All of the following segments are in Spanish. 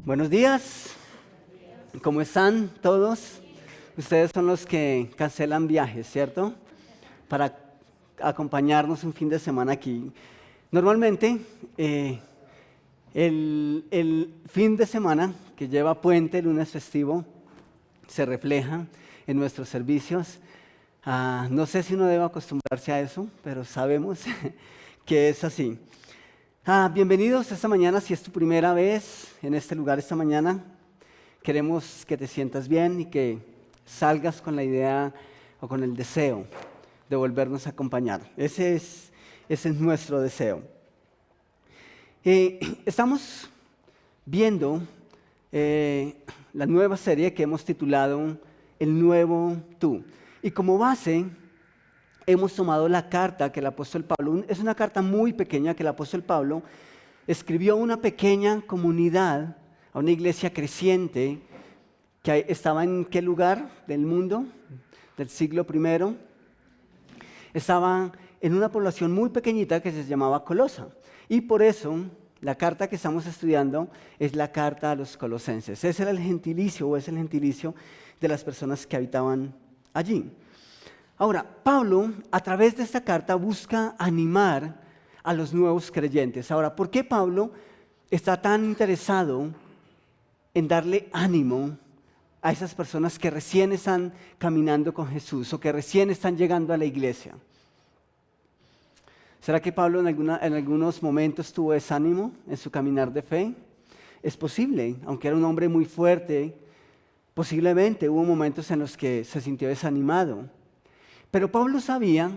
Buenos días, ¿cómo están todos? Ustedes son los que cancelan viajes, ¿cierto? Para acompañarnos un fin de semana aquí. Normalmente, el fin de semana que lleva puente, lunes festivo, se refleja en nuestros servicios. No sé si uno debe acostumbrarse a eso, pero sabemos que es así. Bienvenidos esta mañana, si es tu primera vez en este lugar esta mañana. Queremos que te sientas bien y que salgas con la idea o con el deseo de volvernos a acompañar. Ese es nuestro deseo. Estamos viendo la nueva serie que hemos titulado El Nuevo Tú. Y como base hemos tomado la carta que el apóstol Pablo, es una carta muy pequeña que el apóstol Pablo escribió a una pequeña comunidad, a una iglesia creciente que estaba en qué lugar del mundo, del siglo I. Estaba en una población muy pequeñita que se llamaba Colosa. Y por eso la carta que estamos estudiando es la carta a los colosenses. Ese era el gentilicio o es el gentilicio de las personas que habitaban allí. Ahora, Pablo, a través de esta carta, busca animar a los nuevos creyentes. Ahora, ¿por qué Pablo está tan interesado en darle ánimo a esas personas que recién están caminando con Jesús o que recién están llegando a la iglesia? ¿Será que Pablo en algunos momentos tuvo desánimo en su caminar de fe? Es posible, aunque era un hombre muy fuerte, posiblemente hubo momentos en los que se sintió desanimado. Pero Pablo sabía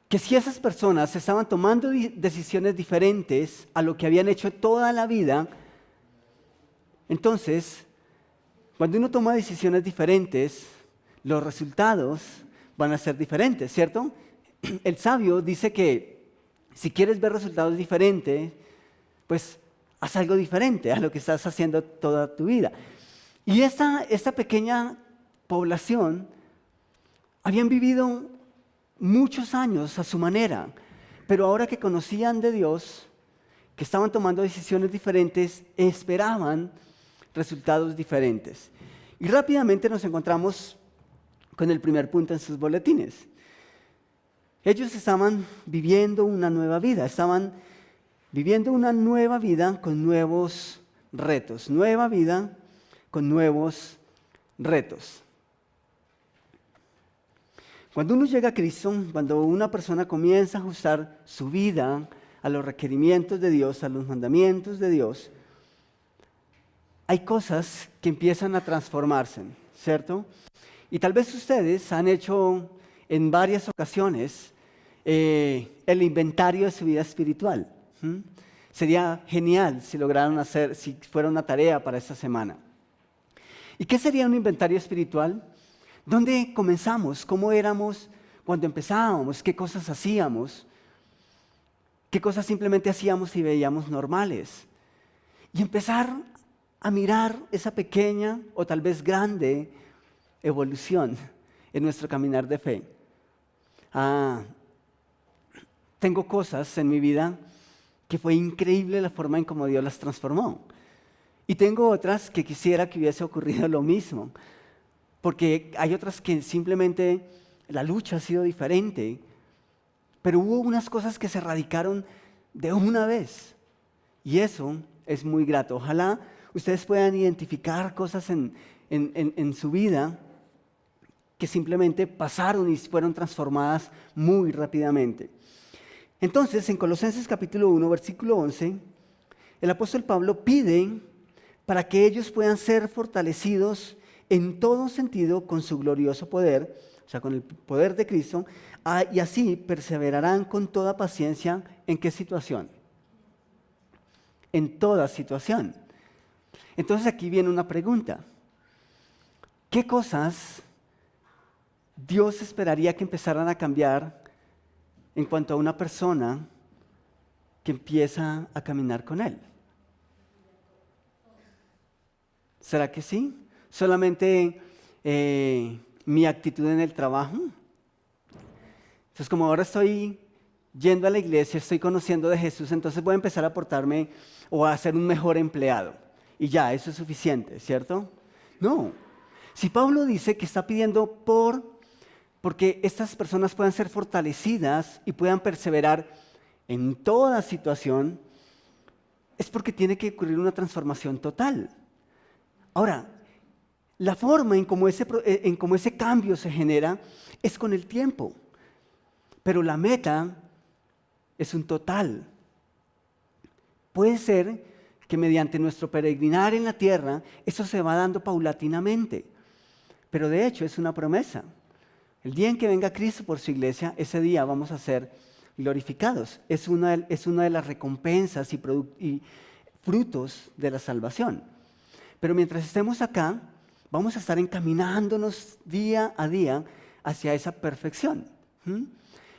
que si esas personas estaban tomando decisiones diferentes a lo que habían hecho toda la vida, entonces, cuando uno toma decisiones diferentes, los resultados van a ser diferentes, ¿cierto? El sabio dice que si quieres ver resultados diferentes, pues haz algo diferente a lo que estás haciendo toda tu vida. Y esta pequeña población habían vivido muchos años a su manera, pero ahora que conocían de Dios, que estaban tomando decisiones diferentes, esperaban resultados diferentes. Y rápidamente nos encontramos con el primer punto en sus boletines. Ellos estaban viviendo una nueva vida, estaban viviendo una nueva vida con nuevos retos, nueva vida con nuevos retos. Cuando uno llega a Cristo, cuando una persona comienza a ajustar su vida a los requerimientos de Dios, a los mandamientos de Dios, hay cosas que empiezan a transformarse, ¿cierto? Y tal vez ustedes han hecho en varias ocasiones el inventario de su vida espiritual. Sería genial si lograran hacer, si fuera una tarea para esta semana. ¿Y qué sería un inventario espiritual? ¿Dónde comenzamos? ¿Cómo éramos cuando empezábamos? ¿Qué cosas hacíamos? ¿Qué cosas simplemente hacíamos y veíamos normales? Y empezar a mirar esa pequeña o tal vez grande evolución en nuestro caminar de fe. Tengo cosas en mi vida que fue increíble la forma en cómo Dios las transformó. Y tengo otras que quisiera que hubiese ocurrido lo mismo. Porque hay otras que simplemente la lucha ha sido diferente, pero hubo unas cosas que se erradicaron de una vez. Y eso es muy grato. Ojalá ustedes puedan identificar cosas en su vida que simplemente pasaron y fueron transformadas muy rápidamente. Entonces, en Colosenses capítulo 1, versículo 11, el apóstol Pablo pide para que ellos puedan ser fortalecidos en todo sentido con su glorioso poder, o sea, con el poder de Cristo, y así perseverarán con toda paciencia. ¿En qué situación? En toda situación. Entonces aquí viene una pregunta. ¿Qué cosas Dios esperaría que empezaran a cambiar en cuanto a una persona que empieza a caminar con Él? ¿Será que sí? ¿Solamente mi actitud en el trabajo? Entonces, como ahora estoy yendo a la iglesia, estoy conociendo de Jesús, entonces voy a empezar a portarme o a ser un mejor empleado. Y ya, eso es suficiente, ¿cierto? No. Si Pablo dice que está pidiendo porque estas personas puedan ser fortalecidas y puedan perseverar en toda situación, es porque tiene que ocurrir una transformación total. Ahora, la forma en cómo ese cambio se genera es con el tiempo, pero la meta es un total. Puede ser que mediante nuestro peregrinar en la tierra, eso se va dando paulatinamente, pero de hecho es una promesa. El día en que venga Cristo por su iglesia, ese día vamos a ser glorificados. Es una de las recompensas y frutos de la salvación. Pero mientras estemos acá, vamos a estar encaminándonos día a día hacia esa perfección.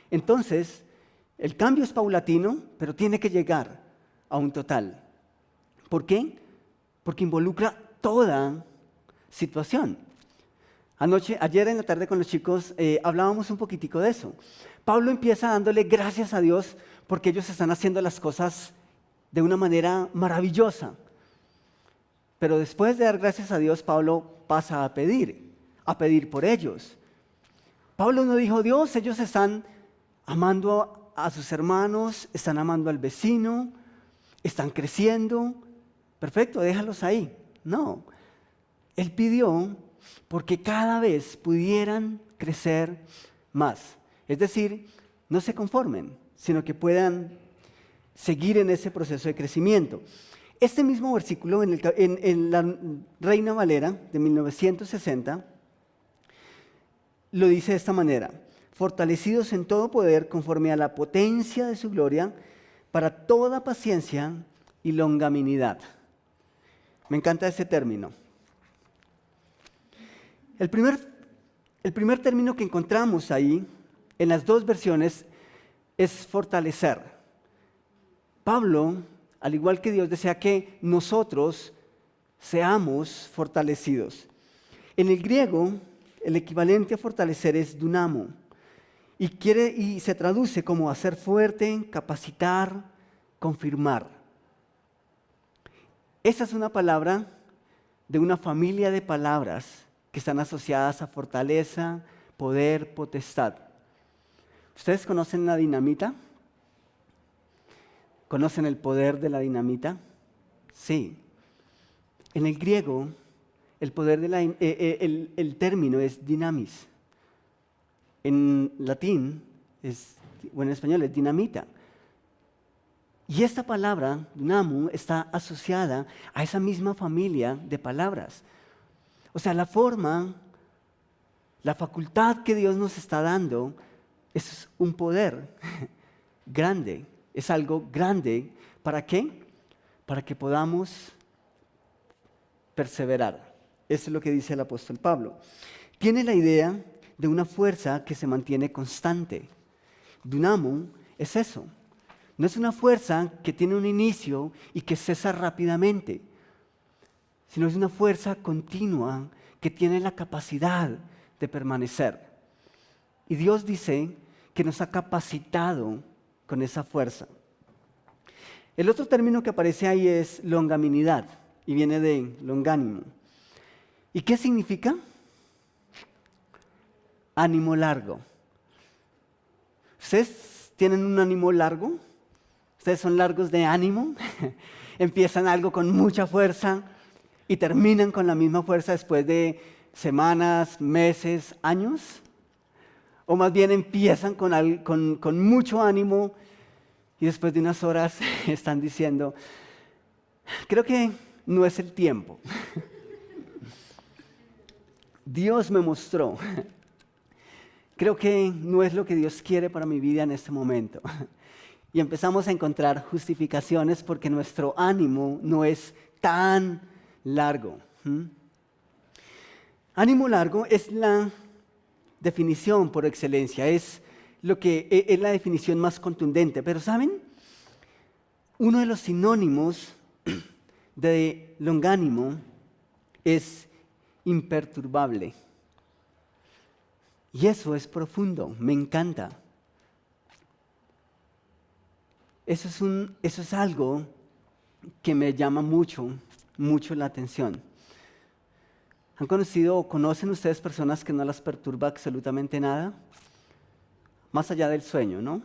Entonces, el cambio es paulatino, pero tiene que llegar a un total. ¿Por qué? Porque involucra toda situación. Ayer en la tarde con los chicos hablábamos un poquitico de eso. Pablo empieza dándole gracias a Dios porque ellos están haciendo las cosas de una manera maravillosa. Pero después de dar gracias a Dios, Pablo pasa a pedir por ellos. Pablo no dijo, Dios, ellos están amando a sus hermanos, están amando al vecino, están creciendo. Perfecto, déjalos ahí. No, él pidió porque cada vez pudieran crecer más. Es decir, no se conformen, sino que puedan seguir en ese proceso de crecimiento. Este mismo versículo en la Reina Valera de 1960 lo dice de esta manera: fortalecidos en todo poder conforme a la potencia de su gloria, para toda paciencia y longanimidad. Me encanta ese término. El primer término que encontramos ahí, en las dos versiones, es fortalecer. Pablo, al igual que Dios, desea que nosotros seamos fortalecidos. En el griego, el equivalente a fortalecer es dunamo, y se traduce como hacer fuerte, capacitar, confirmar. Esa es una palabra de una familia de palabras que están asociadas a fortaleza, poder, potestad. ¿Ustedes conocen la dinamita? ¿Conocen el poder de la dinamita? Sí. En el griego, el término es dinamis. En latín, en español es dinamita. Y esta palabra, dunamo, está asociada a esa misma familia de palabras. O sea, la forma, la facultad que Dios nos está dando es un poder grande, es algo grande. ¿Para qué? Para que podamos perseverar. Eso es lo que dice el apóstol Pablo. Tiene la idea de una fuerza que se mantiene constante. Dunamo es eso. No es una fuerza que tiene un inicio y que cesa rápidamente, sino es una fuerza continua que tiene la capacidad de permanecer. Y Dios dice que nos ha capacitado con esa fuerza. El otro término que aparece ahí es longanimidad, y viene de longánimo. ¿Y qué significa? Ánimo largo. ¿Ustedes tienen un ánimo largo? ¿Ustedes son largos de ánimo? Empiezan algo con mucha fuerza y terminan con la misma fuerza después de semanas, meses, años. O más bien empiezan con mucho ánimo y después de unas horas están diciendo, creo que no es el tiempo. Dios me mostró. Creo que no es lo que Dios quiere para mi vida en este momento. Y empezamos a encontrar justificaciones porque nuestro ánimo no es tan largo. Ánimo largo es la definición por excelencia, es la definición más contundente. Pero ¿saben? Uno de los sinónimos de longánimo es imperturbable. Y eso es profundo, me encanta. Eso es algo que me llama mucho, mucho la atención. ¿Han conocido o conocen ustedes personas que no las perturba absolutamente nada? Más allá del sueño, ¿no?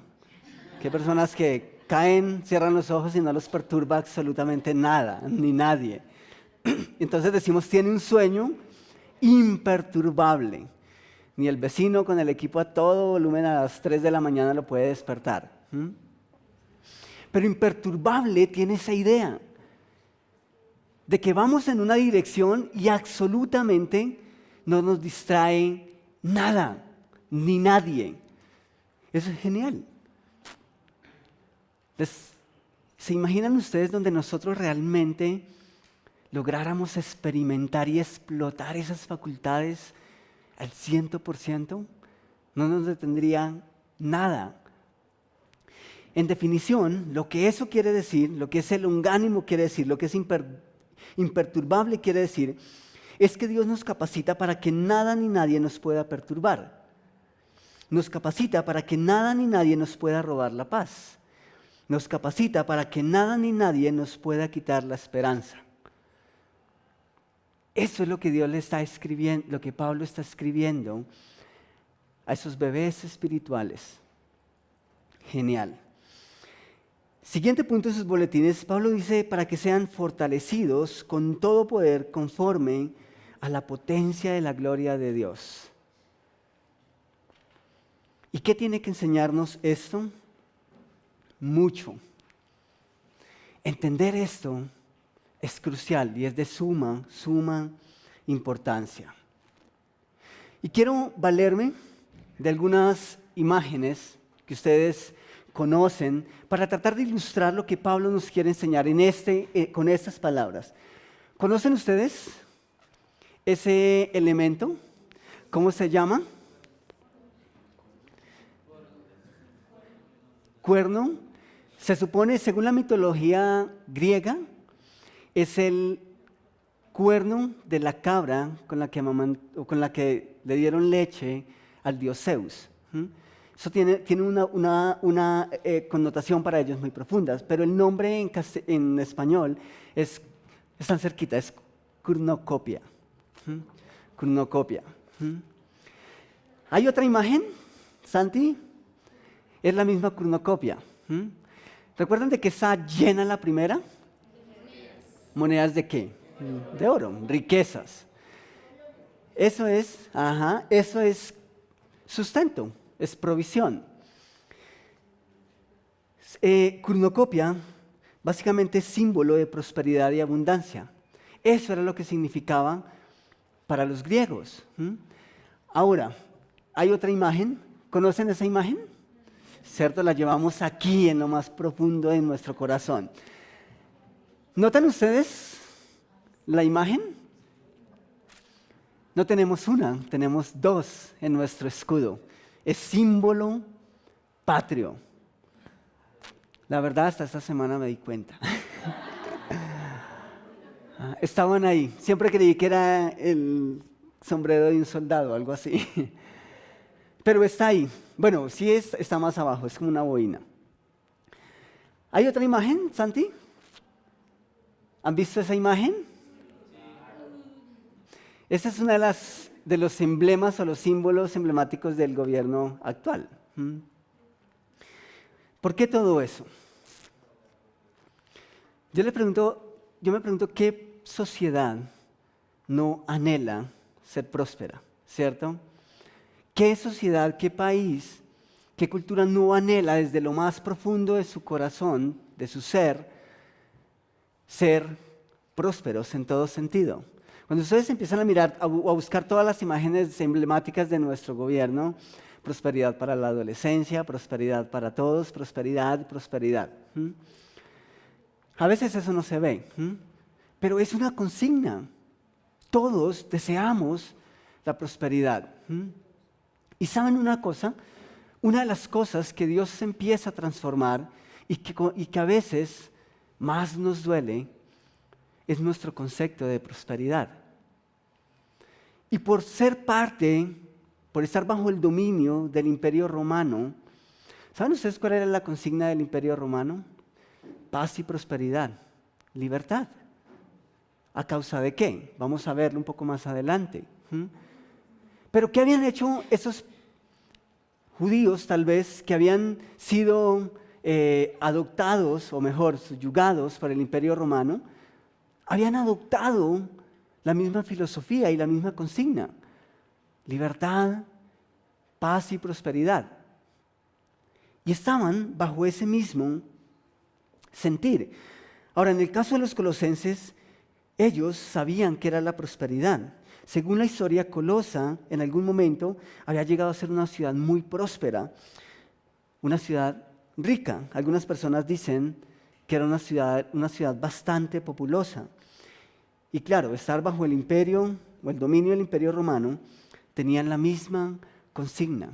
Que hay personas que caen, cierran los ojos y no los perturba absolutamente nada, ni nadie. Entonces decimos, tiene un sueño imperturbable. Ni el vecino con el equipo a todo volumen a las 3 de la mañana lo puede despertar. Pero imperturbable tiene esa idea de que vamos en una dirección y absolutamente no nos distrae nada, ni nadie. Eso es genial. ¿Se imaginan ustedes donde nosotros realmente lográramos experimentar y explotar esas facultades al 100%? No nos detendría nada. En definición, lo que eso quiere decir, lo que ese longánimo quiere decir, lo que es imperturbable quiere decir, es que Dios nos capacita para que nada ni nadie nos pueda perturbar. Nos capacita para que nada ni nadie nos pueda robar la paz. Nos capacita para que nada ni nadie nos pueda quitar la esperanza. Eso es lo que Dios le está escribiendo, lo que Pablo está escribiendo a esos bebés espirituales. Genial. Siguiente punto de sus boletines, Pablo dice, para que sean fortalecidos con todo poder conforme a la potencia de la gloria de Dios. ¿Y qué tiene que enseñarnos esto? Mucho. Entender esto es crucial y es de suma importancia. Y quiero valerme de algunas imágenes que ustedes conocen para tratar de ilustrar lo que Pablo nos quiere enseñar con estas palabras. ¿Conocen ustedes ese elemento? ¿Cómo se llama? Cuerno. Se supone, según la mitología griega, es el cuerno de la cabra con la que le dieron leche al dios Zeus. Eso tiene una connotación para ellos muy profunda, pero el nombre en español es tan cerquita, es cornucopia. Cornucopia. ¿Hay otra imagen, Santi? Es la misma cornucopia. ¿Recuerdan de qué está llena la primera? ¿Monedas de qué? De oro, riquezas. Eso es sustento, es provisión. Cornucopia, básicamente es símbolo de prosperidad y abundancia. Eso era lo que significaba para los griegos. Ahora, hay otra imagen. ¿Conocen esa imagen? ¿Cierto? La llevamos aquí en lo más profundo de nuestro corazón. ¿Notan ustedes la imagen? No tenemos una, tenemos dos en nuestro escudo. Es símbolo patrio. La verdad, hasta esta semana me di cuenta. Estaban ahí. Siempre creí que era el sombrero de un soldado, algo así. Pero está ahí. Bueno, sí está más abajo, es como una boina. ¿Hay otra imagen, Santi? ¿Han visto esa imagen? Esa es una de los emblemas o los símbolos emblemáticos del gobierno actual. ¿Por qué todo eso? Yo me pregunto qué sociedad no anhela ser próspera, ¿cierto? ¿Qué sociedad, qué país, qué cultura no anhela desde lo más profundo de su corazón, de su ser prósperos en todo sentido? Cuando ustedes empiezan a mirar, a buscar todas las imágenes emblemáticas de nuestro gobierno, prosperidad para la adolescencia, prosperidad para todos, prosperidad. A veces eso no se ve, pero es una consigna. Todos deseamos la prosperidad. Y ¿saben una cosa? Una de las cosas que Dios empieza a transformar y que a veces más nos duele es nuestro concepto de prosperidad. Y por estar bajo el dominio del Imperio Romano, ¿saben ustedes cuál era la consigna del Imperio Romano? paz y prosperidad, libertad. ¿A causa de qué? Vamos a verlo un poco más adelante. Pero ¿qué habían hecho esos judíos tal vez que habían sido adoptados, o mejor, subyugados por el Imperio Romano? Habían adoptado la misma filosofía y la misma consigna: libertad, paz y prosperidad. Y estaban bajo ese mismo sentir. Ahora, en el caso de los colosenses, ellos sabían que era la prosperidad. Según la historia, Colosa en algún momento había llegado a ser una ciudad muy próspera, una ciudad rica. Algunas personas dicen que era una ciudad bastante populosa. Y claro, estar bajo el imperio o el dominio del Imperio Romano tenían la misma consigna.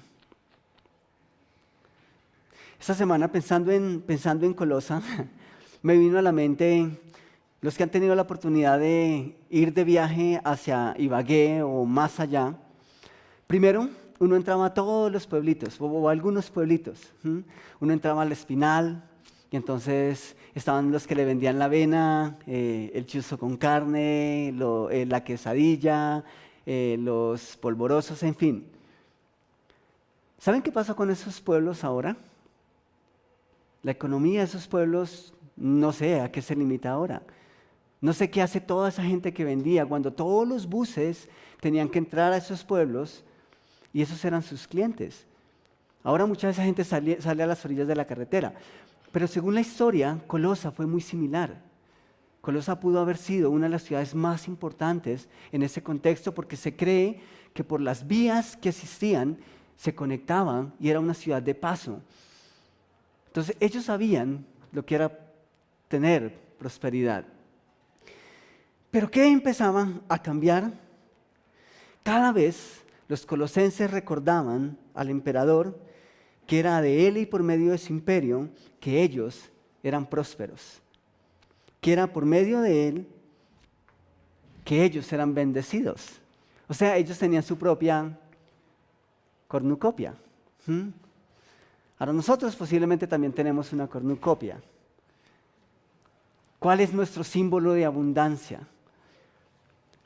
Esta semana, pensando en Colosa, me vino a la mente los que han tenido la oportunidad de ir de viaje hacia Ibagué o más allá. Primero, uno entraba a todos los pueblitos, o a algunos pueblitos. Uno entraba al Espinal, y entonces estaban los que le vendían la avena, el chuzo con carne, la quesadilla, los polvorosos, en fin. ¿Saben qué pasa con esos pueblos ahora? La economía de esos pueblos, no sé a qué se limita ahora. No sé qué hace toda esa gente que vendía cuando todos los buses tenían que entrar a esos pueblos y esos eran sus clientes. Ahora mucha de esa gente sale a las orillas de la carretera. Pero según la historia, Colosa fue muy similar. Colosa pudo haber sido una de las ciudades más importantes en ese contexto porque se cree que por las vías que existían se conectaban y era una ciudad de paso. Entonces ellos sabían lo que era tener prosperidad. Pero ¿qué empezaban a cambiar? Cada vez los colosenses recordaban al emperador que era de él y por medio de su imperio que ellos eran prósperos, que era por medio de él que ellos eran bendecidos. O sea, ellos tenían su propia cornucopia. Ahora nosotros posiblemente también tenemos una cornucopia. ¿Cuál es nuestro símbolo de abundancia?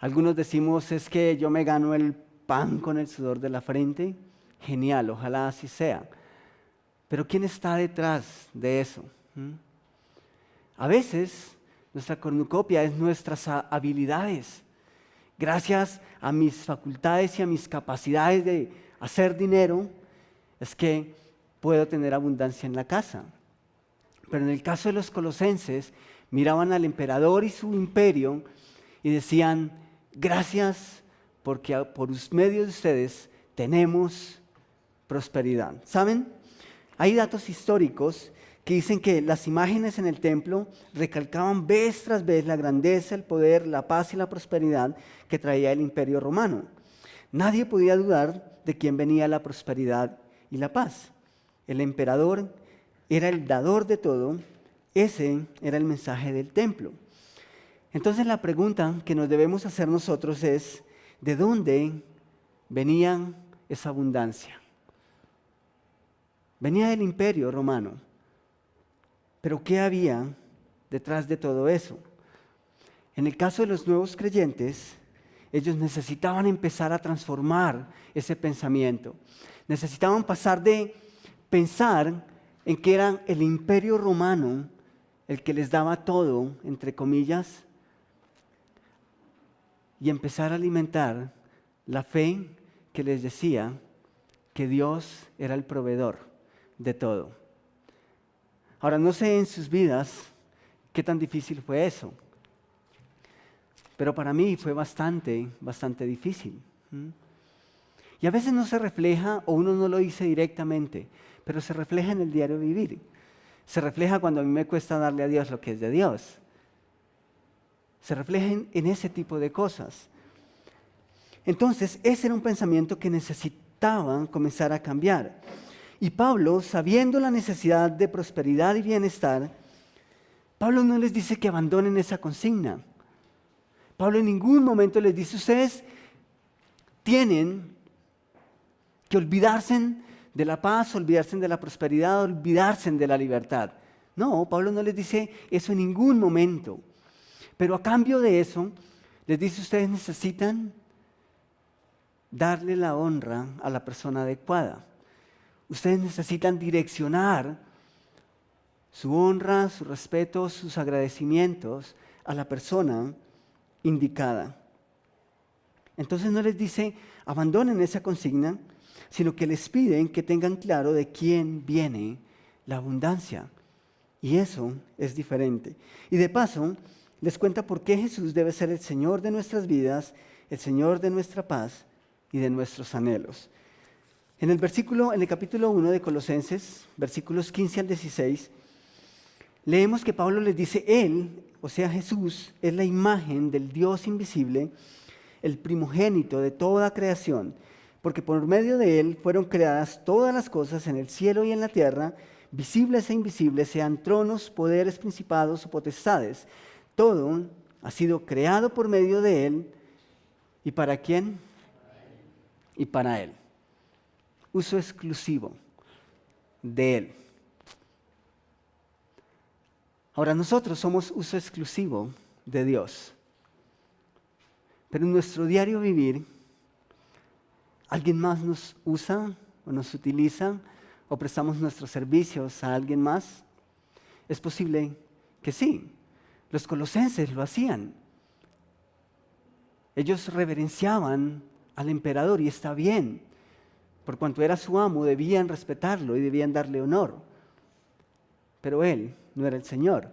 Algunos decimos, es que yo me gano el pan con el sudor de la frente. Genial, ojalá así sea. Pero ¿quién está detrás de eso? A veces nuestra cornucopia es nuestras habilidades. Gracias a mis facultades y a mis capacidades de hacer dinero, es que puedo tener abundancia en la casa. Pero en el caso de los colosenses, miraban al emperador y su imperio y decían, gracias porque por medio de ustedes tenemos prosperidad. ¿Saben? Hay datos históricos que dicen que las imágenes en el templo recalcaban vez tras vez la grandeza, el poder, la paz y la prosperidad que traía el imperio romano. Nadie podía dudar de quién venía la prosperidad y la paz. El emperador era el dador de todo, ese era el mensaje del templo. Entonces la pregunta que nos debemos hacer nosotros es, ¿de dónde venía esa abundancia? Venía del imperio romano, pero ¿qué había detrás de todo eso? En el caso de los nuevos creyentes, ellos necesitaban empezar a transformar ese pensamiento. Necesitaban pasar de pensar en que era el imperio romano el que les daba todo, entre comillas, y empezar a alimentar la fe que les decía que Dios era el proveedor de todo. Ahora, no sé en sus vidas qué tan difícil fue eso, pero para mí fue bastante difícil. Y a veces no se refleja, o uno no lo dice directamente, pero se refleja en el diario vivir. Se refleja cuando a mí me cuesta darle a Dios lo que es de Dios. Se refleja en ese tipo de cosas. Entonces, ese era un pensamiento que necesitaban comenzar a cambiar. Y Pablo, sabiendo la necesidad de prosperidad y bienestar, Pablo no les dice que abandonen esa consigna. Pablo en ningún momento les dice, ustedes tienen que olvidarse de la paz, olvidarse de la prosperidad, olvidarse de la libertad. No, Pablo no les dice eso en ningún momento. Pero a cambio de eso, les dice, ustedes necesitan darle la honra a la persona adecuada. Ustedes necesitan direccionar su honra, su respeto, sus agradecimientos a la persona indicada. Entonces no les dice, abandonen esa consigna, sino que les piden que tengan claro de quién viene la abundancia. Y eso es diferente. Y de paso, les cuenta por qué Jesús debe ser el Señor de nuestras vidas, el Señor de nuestra paz y de nuestros anhelos. En el capítulo 1 de Colosenses, versículos 15 al 16, leemos que Pablo les dice, Él, o sea Jesús, es la imagen del Dios invisible, el primogénito de toda creación, porque por medio de Él fueron creadas todas las cosas en el cielo y en la tierra, visibles e invisibles, sean tronos, poderes, principados o potestades. Todo ha sido creado por medio de Él. ¿Y para quién? Y para Él. Uso exclusivo de Él. Ahora nosotros somos uso exclusivo de Dios. Pero en nuestro diario vivir, ¿alguien más nos usa o nos utiliza o prestamos nuestros servicios a alguien más? Es posible que sí. Los colosenses lo hacían. Ellos reverenciaban al emperador y está bien. Por cuanto era su amo, debían respetarlo y debían darle honor. Pero él no era el Señor.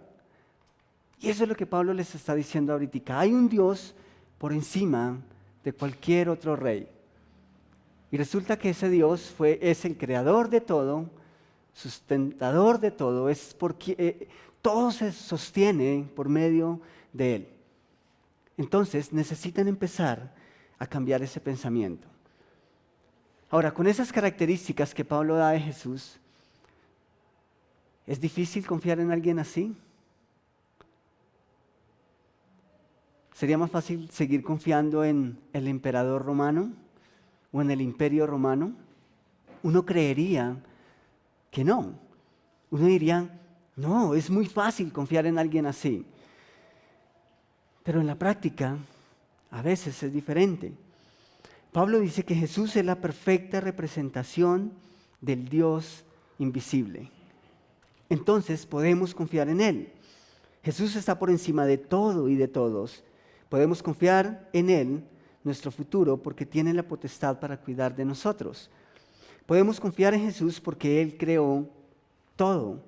Y eso es lo que Pablo les está diciendo ahorita. Hay un Dios por encima de cualquier otro rey. Y resulta que ese Dios es el creador de todo, sustentador de todo, es porque todo se sostiene por medio de Él. Entonces necesitan empezar a cambiar ese pensamiento. Ahora, con esas características que Pablo da de Jesús, ¿es difícil confiar en alguien así? ¿Sería más fácil seguir confiando en el emperador romano o en el imperio romano? Uno creería que no. Uno diría, no, es muy fácil confiar en alguien así. Pero en la práctica, a veces es diferente. Pablo dice que Jesús es la perfecta representación del Dios invisible. Entonces podemos confiar en Él. Jesús está por encima de todo y de todos. Podemos confiar en Él, nuestro futuro, porque tiene la potestad para cuidar de nosotros. Podemos confiar en Jesús porque Él creó todo.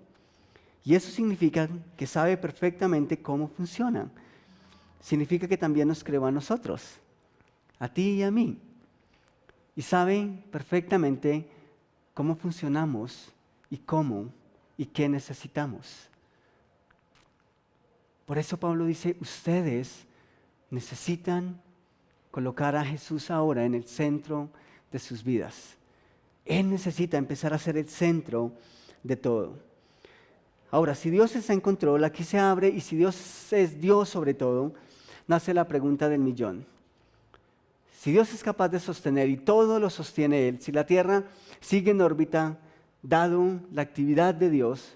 Y eso significa que sabe perfectamente cómo funciona. Significa que también nos creó a nosotros, a ti y a mí. Y sabe perfectamente cómo funcionamos y cómo y qué necesitamos. Por eso Pablo dice, ustedes necesitan colocar a Jesús ahora en el centro de sus vidas. Él necesita empezar a ser el centro de todo. Ahora, si Dios está en control, aquí se abre, y si Dios es Dios sobre todo, nace la pregunta del millón. Si Dios es capaz de sostener y todo lo sostiene Él, si la tierra sigue en órbita, dado la actividad de Dios,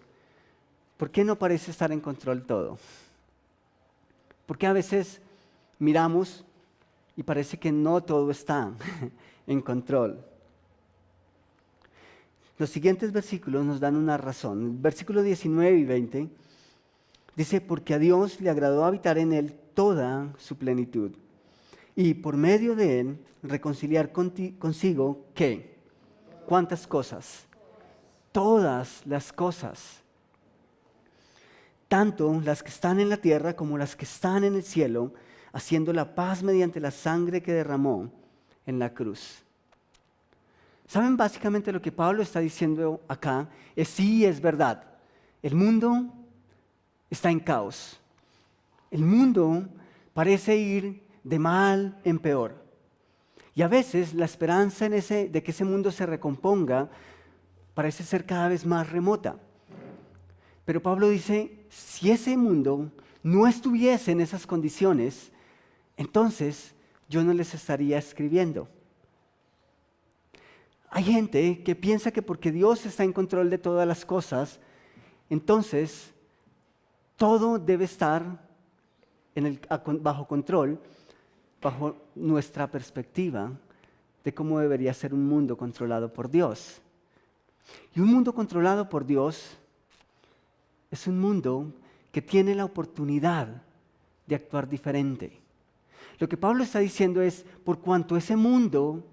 ¿por qué no parece estar en control todo? Porque a veces miramos y parece que no todo está en control. Los siguientes versículos nos dan una razón. Versículos 19 y 20 dice, porque a Dios le agradó habitar en Él toda su plenitud, y por medio de Él reconciliar consigo, ¿qué? ¿Cuántas cosas? Todas las cosas. Tanto las que están en la tierra como las que están en el cielo, haciendo la paz mediante la sangre que derramó en la cruz. ¿Saben básicamente lo que Pablo está diciendo acá? Sí, es verdad. El mundo está en caos. El mundo parece ir de mal en peor. Y a veces la esperanza de que ese mundo se recomponga parece ser cada vez más remota. Pero Pablo dice, si ese mundo no estuviese en esas condiciones, entonces yo no les estaría escribiendo. Hay gente que piensa que porque Dios está en control de todas las cosas, entonces todo debe estar bajo control, bajo nuestra perspectiva de cómo debería ser un mundo controlado por Dios. Y un mundo controlado por Dios es un mundo que tiene la oportunidad de actuar diferente. Lo que Pablo está diciendo es, por cuanto ese mundo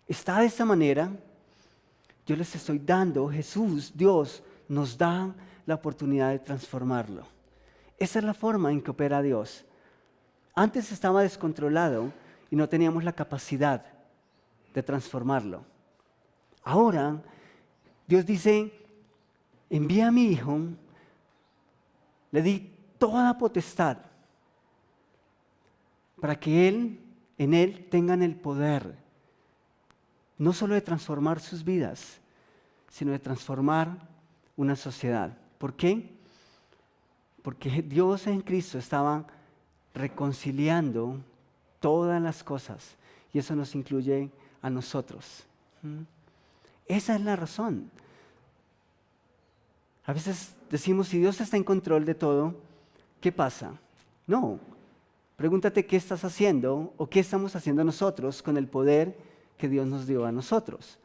está de esa manera, yo les estoy dando, Jesús, Dios, nos da la oportunidad de transformarlo. Esa es la forma en que opera Dios. Antes estaba descontrolado y no teníamos la capacidad de transformarlo. Ahora, Dios dice, envía a mi Hijo, le di toda potestad para que en Él tengan el poder, no solo de transformar sus vidas, sino de transformar una sociedad. ¿Por qué? Porque Dios en Cristo estaba reconciliando todas las cosas y eso nos incluye a nosotros. Esa es la razón. A veces decimos, si Dios está en control de todo, ¿qué pasa? No. Pregúntate qué estás haciendo o qué estamos haciendo nosotros con el poder que Dios nos dio a nosotros.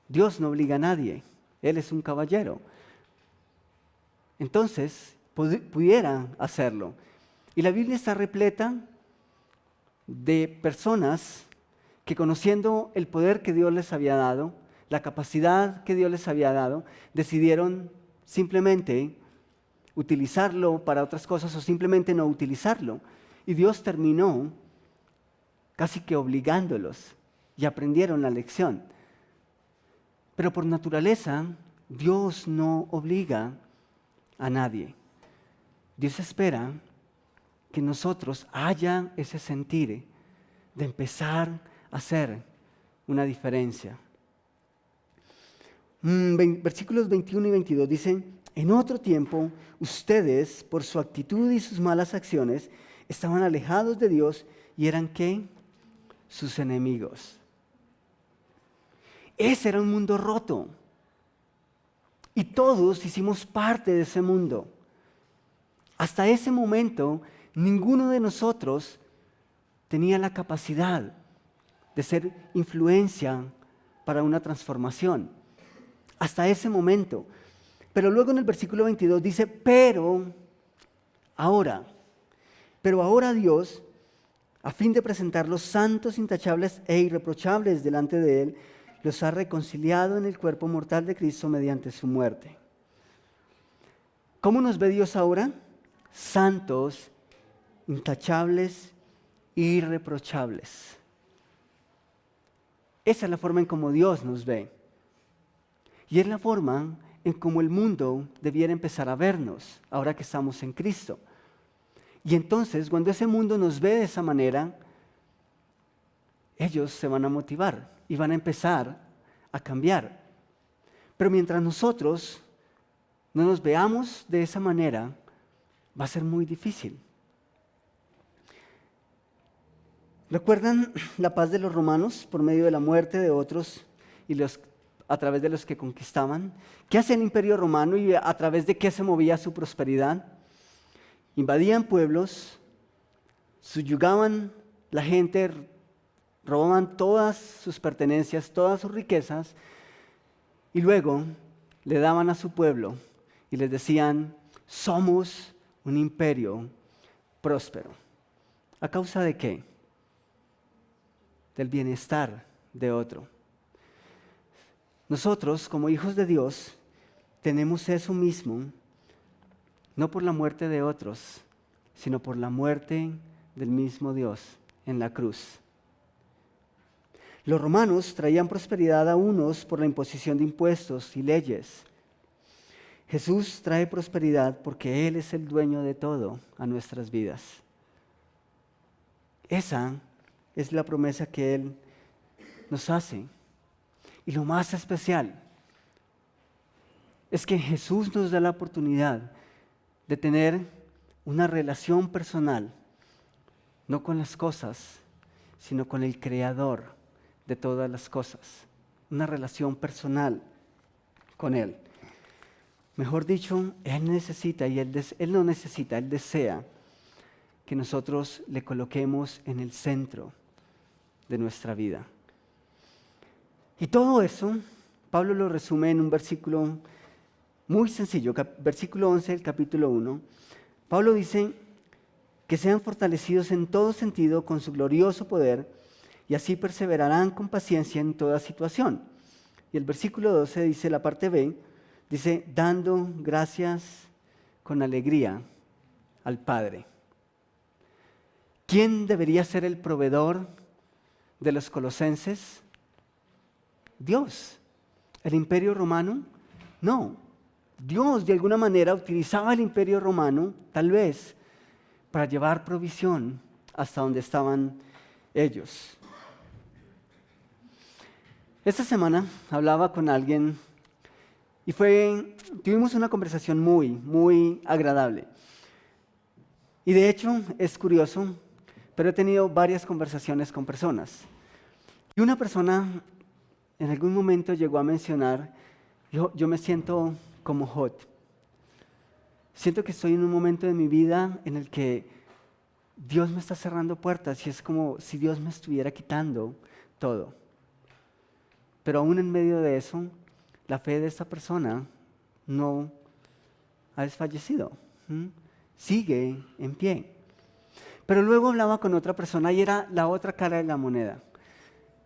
Dios no obliga a nadie. Él es un caballero. Entonces, pudiera hacerlo. Y la Biblia está repleta de personas que, conociendo el poder que Dios les había dado, la capacidad que Dios les había dado, decidieron simplemente utilizarlo para otras cosas o simplemente no utilizarlo. Y Dios terminó casi que obligándolos y aprendieron la lección. Pero por naturaleza, Dios no obliga a nadie. Dios espera que nosotros haya ese sentir de empezar a hacer una diferencia. Versículos 21 y 22 dicen, en otro tiempo, ustedes, por su actitud y sus malas acciones, estaban alejados de Dios y eran, ¿qué? Sus enemigos. Ese era un mundo roto. Y todos hicimos parte de ese mundo. Hasta ese momento, ninguno de nosotros tenía la capacidad de ser influencia para una transformación. Hasta ese momento. Pero luego en el versículo 22 dice, pero ahora Dios, a fin de presentarlos santos, intachables e irreprochables delante de Él, los ha reconciliado en el cuerpo mortal de Cristo mediante su muerte. ¿Cómo nos ve Dios ahora? Santos, intachables, irreprochables. Esa es la forma en cómo Dios nos ve. Y es la forma en cómo el mundo debiera empezar a vernos, ahora que estamos en Cristo. Y entonces, cuando ese mundo nos ve de esa manera, ellos se van a motivar y van a empezar a cambiar. Pero mientras nosotros no nos veamos de esa manera, va a ser muy difícil. ¿Recuerdan la paz de los romanos por medio de la muerte de otros y a través de los que conquistaban? ¿Qué hacía el imperio romano y a través de qué se movía su prosperidad? Invadían pueblos, subyugaban la gente, robaban todas sus pertenencias, todas sus riquezas, y luego le daban a su pueblo y les decían, somos un imperio próspero. ¿A causa de qué? Del bienestar de otro. Nosotros, como hijos de Dios, tenemos eso mismo, no por la muerte de otros, sino por la muerte del mismo Dios en la cruz. Los romanos traían prosperidad a unos por la imposición de impuestos y leyes. Jesús trae prosperidad porque Él es el dueño de todo a nuestras vidas. Esa es la promesa que Él nos hace. Y lo más especial es que Jesús nos da la oportunidad de tener una relación personal, no con las cosas, sino con el Creador de todas las cosas. Una relación personal con Él. Mejor dicho, Él necesita y Él no necesita, Él desea que nosotros le coloquemos en el centro de nuestra vida. Y todo eso, Pablo lo resume en un versículo muy sencillo, versículo 11 del capítulo 1. Pablo dice que sean fortalecidos en todo sentido con su glorioso poder y así perseverarán con paciencia en toda situación. Y el versículo 12 dice, la parte B, dice, dando gracias con alegría al Padre. ¿Quién debería ser el proveedor de los colosenses? Dios. ¿El Imperio Romano? No. Dios de alguna manera utilizaba el Imperio Romano, tal vez, para llevar provisión hasta donde estaban ellos. Esta semana hablaba con alguien y tuvimos una conversación muy, muy agradable. Y de hecho es curioso, pero he tenido varias conversaciones con personas. Y una persona en algún momento llegó a mencionar, yo me siento como Jot. Siento que estoy en un momento de mi vida en el que Dios me está cerrando puertas y es como si Dios me estuviera quitando todo. Pero aún en medio de eso, la fe de esta persona no ha desfallecido. Sigue en pie. Pero luego hablaba con otra persona y era la otra cara de la moneda.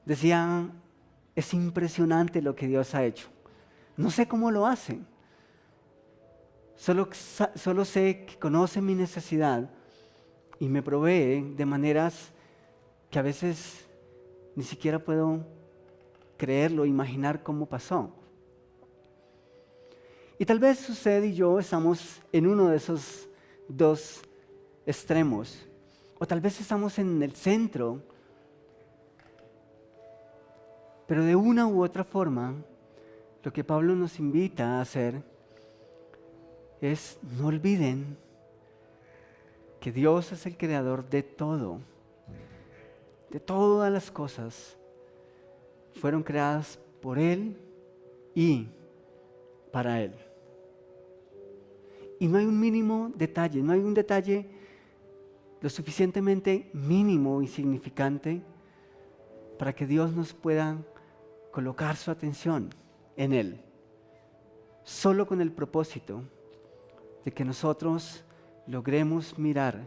Decía, es impresionante lo que Dios ha hecho. No sé cómo lo hace. Solo sé que conoce mi necesidad y me provee de maneras que a veces ni siquiera puedo creerlo, imaginar cómo pasó. Y tal vez usted y yo estamos en uno de esos dos extremos, o tal vez estamos en el centro, pero de una u otra forma, lo que Pablo nos invita a hacer es no olviden que Dios es el creador de todo, de todas las cosas. Fueron creadas por Él y para Él. Y no hay un mínimo detalle, no hay un detalle lo suficientemente mínimo y significante para que Dios nos pueda colocar su atención en Él. Solo con el propósito de que nosotros logremos mirar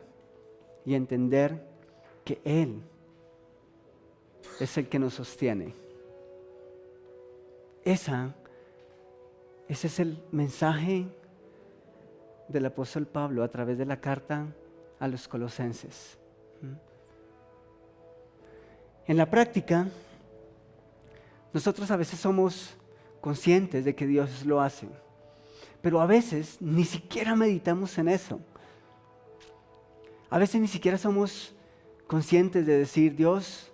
y entender que Él es el que nos sostiene. Ese es el mensaje del apóstol Pablo a través de la carta a los colosenses. En la práctica, nosotros a veces somos conscientes de que Dios lo hace, pero a veces ni siquiera meditamos en eso. A veces ni siquiera somos conscientes de decir, Dios,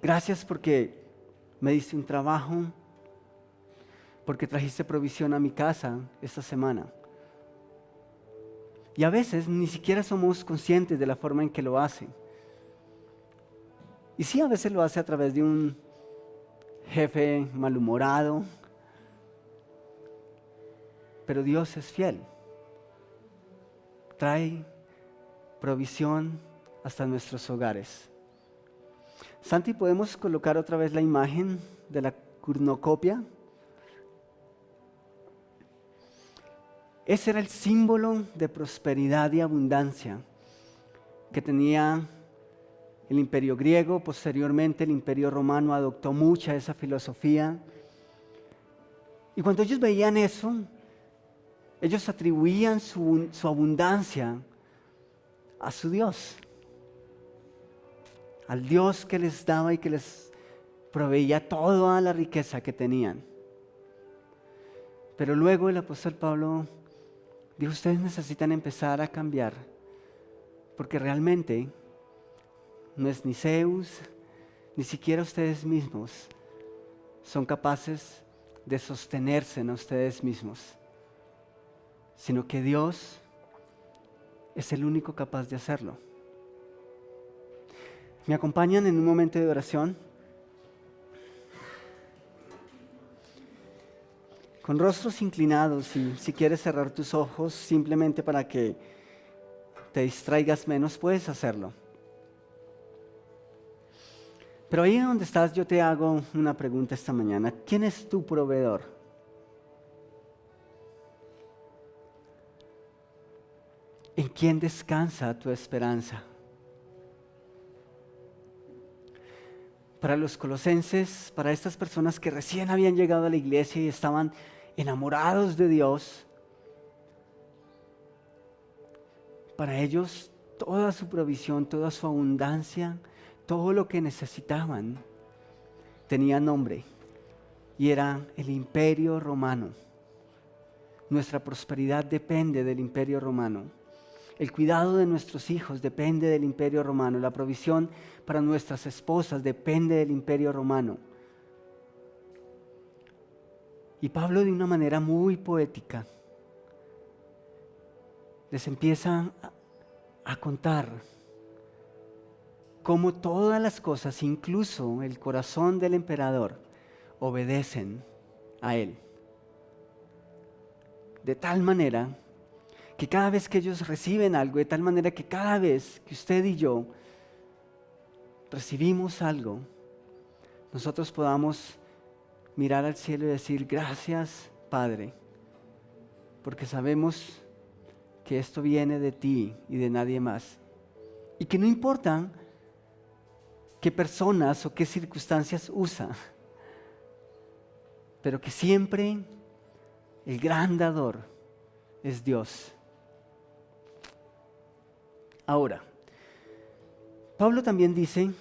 gracias porque me diste un trabajo, porque trajiste provisión a mi casa esta semana. Y a veces ni siquiera somos conscientes de la forma en que lo hace. Y sí, a veces lo hace a través de un jefe malhumorado, pero Dios es fiel. Trae provisión hasta nuestros hogares. Santi, ¿podemos colocar otra vez la imagen de la cornucopia? Ese era el símbolo de prosperidad y abundancia que tenía el imperio griego. Posteriormente el imperio romano adoptó mucha esa filosofía. Y cuando ellos veían eso, ellos atribuían su abundancia a su Dios, al Dios que les daba y que les proveía toda la riqueza que tenían. Pero luego el apóstol Pablo dijo, ustedes necesitan empezar a cambiar, porque realmente no es ni Zeus, ni siquiera ustedes mismos son capaces de sostenerse en ustedes mismos, sino que Dios es el único capaz de hacerlo. ¿Me acompañan en un momento de oración? con rostros inclinados, y si quieres cerrar tus ojos simplemente para que te distraigas menos, puedes hacerlo. Pero ahí donde estás, yo te hago una pregunta esta mañana. ¿Quién es tu proveedor? ¿En quién descansa tu esperanza? Para los colosenses, para estas personas que recién habían llegado a la iglesia y estaban enamorados de Dios, para ellos toda su provisión, toda su abundancia, todo lo que necesitaban tenía nombre, y era el Imperio Romano. Nuestra prosperidad depende del Imperio Romano. El cuidado de nuestros hijos depende del Imperio Romano. La provisión para nuestras esposas depende del Imperio Romano. Y Pablo, de una manera muy poética, les empieza a contar cómo todas las cosas, incluso el corazón del emperador, obedecen a él. De tal manera que cada vez que ellos reciben algo, de tal manera que cada vez que usted y yo recibimos algo, nosotros podamos mirar al cielo y decir: gracias, Padre, porque sabemos que esto viene de ti y de nadie más. Y que no importa qué personas o qué circunstancias usa, pero que siempre el gran dador es Dios. Ahora, Pablo también dice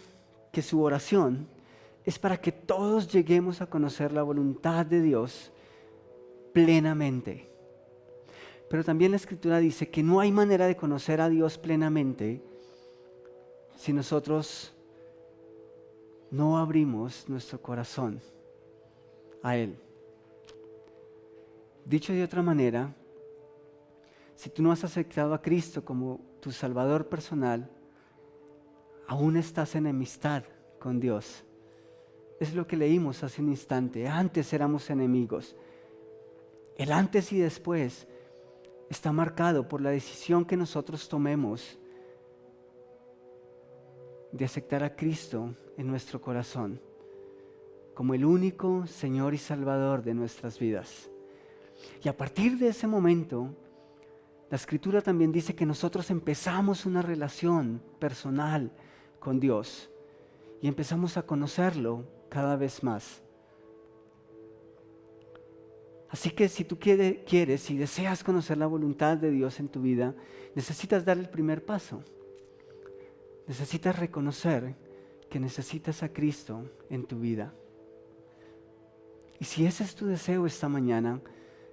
que su oración es para que todos lleguemos a conocer la voluntad de Dios plenamente. Pero también la Escritura dice que no hay manera de conocer a Dios plenamente si nosotros no abrimos nuestro corazón a Él. Dicho de otra manera, si tú no has aceptado a Cristo como tu Salvador personal, aún estás en enemistad con Dios. Es lo que leímos hace un instante. Antes éramos enemigos. El antes y después está marcado por la decisión que nosotros tomemos de aceptar a Cristo en nuestro corazón como el único Señor y Salvador de nuestras vidas. Y a partir de ese momento, la Escritura también dice que nosotros empezamos una relación personal con Dios y empezamos a conocerlo cada vez más. Así que si tú quieres y deseas conocer la voluntad de Dios en tu vida, necesitas dar el primer paso. Necesitas reconocer que necesitas a Cristo en tu vida. Y si ese es tu deseo esta mañana,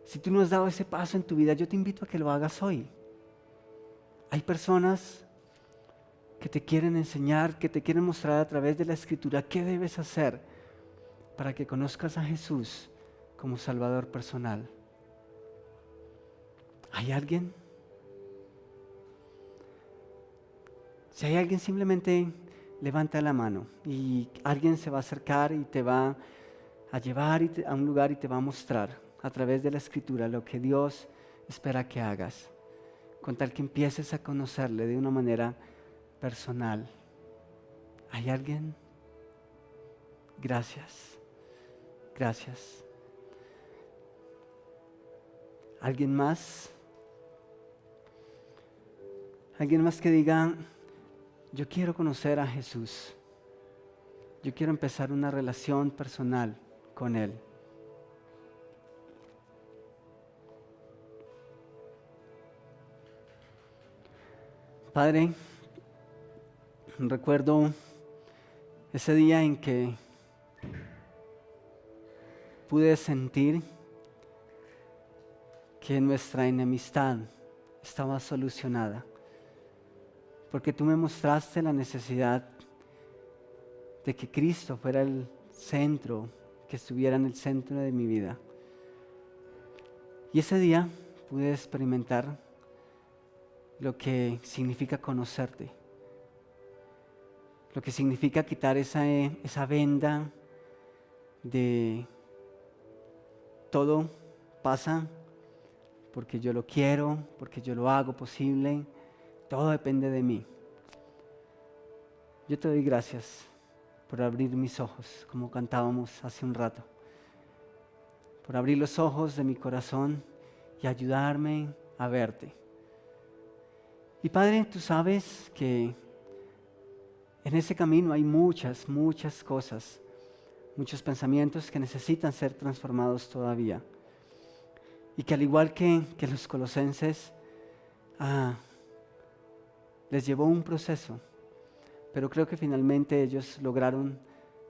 si tú no has dado ese paso en tu vida, yo te invito a que lo hagas hoy. Hay personas que te quieren enseñar, que te quieren mostrar a través de la Escritura qué debes hacer para que conozcas a Jesús como Salvador personal. ¿Hay alguien? Si hay alguien, simplemente levanta la mano y alguien se va a acercar y te va a llevar a un lugar y te va a mostrar a través de la Escritura lo que Dios espera que hagas, con tal que empieces a conocerle de una manera personal. ¿Hay alguien? Gracias. Gracias. ¿Alguien más? ¿Alguien más que diga: yo quiero conocer a Jesús? Yo quiero empezar una relación personal con Él. Padre, recuerdo ese día en que pude sentir que nuestra enemistad estaba solucionada, porque tú me mostraste la necesidad de que Cristo fuera el centro, que estuviera en el centro de mi vida. Y ese día pude experimentar lo que significa conocerte, lo que significa quitar esa venda de todo pasa porque yo lo quiero, porque yo lo hago posible. Todo depende de mí. Yo te doy gracias por abrir mis ojos, como cantábamos hace un rato. Por abrir los ojos de mi corazón y ayudarme a verte. Y Padre, tú sabes que en ese camino hay muchas cosas, muchos pensamientos que necesitan ser transformados todavía. Y que al igual que los colosenses, les llevó un proceso, pero creo que finalmente ellos lograron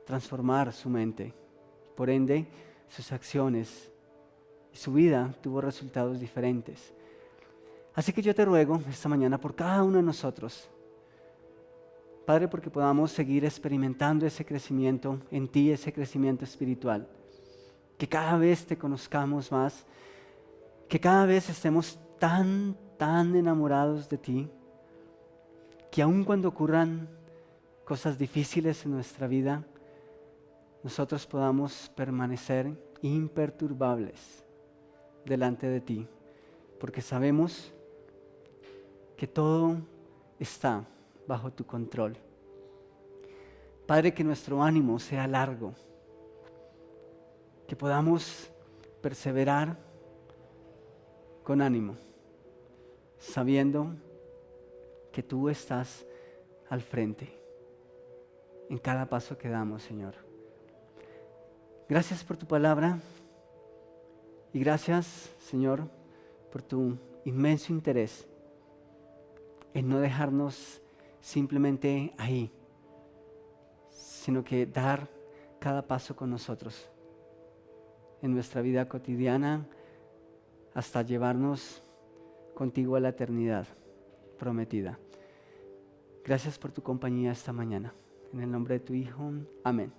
transformar su mente. Por ende, sus acciones y su vida tuvo resultados diferentes. Así que yo te ruego esta mañana por cada uno de nosotros, Padre, porque podamos seguir experimentando ese crecimiento en ti, ese crecimiento espiritual. Que cada vez te conozcamos más, que cada vez estemos tan enamorados de ti, que aun cuando ocurran cosas difíciles en nuestra vida, nosotros podamos permanecer imperturbables delante de ti, porque sabemos que todo está bajo tu control. Padre, que nuestro ánimo sea largo, que podamos perseverar con ánimo, sabiendo que tú estás al frente en cada paso que damos, Señor. Gracias por tu palabra y gracias, Señor, por tu inmenso interés en no dejarnos simplemente ahí, sino que dar cada paso con nosotros en nuestra vida cotidiana hasta llevarnos contigo a la eternidad prometida. Gracias por tu compañía esta mañana. En el nombre de tu Hijo, amén.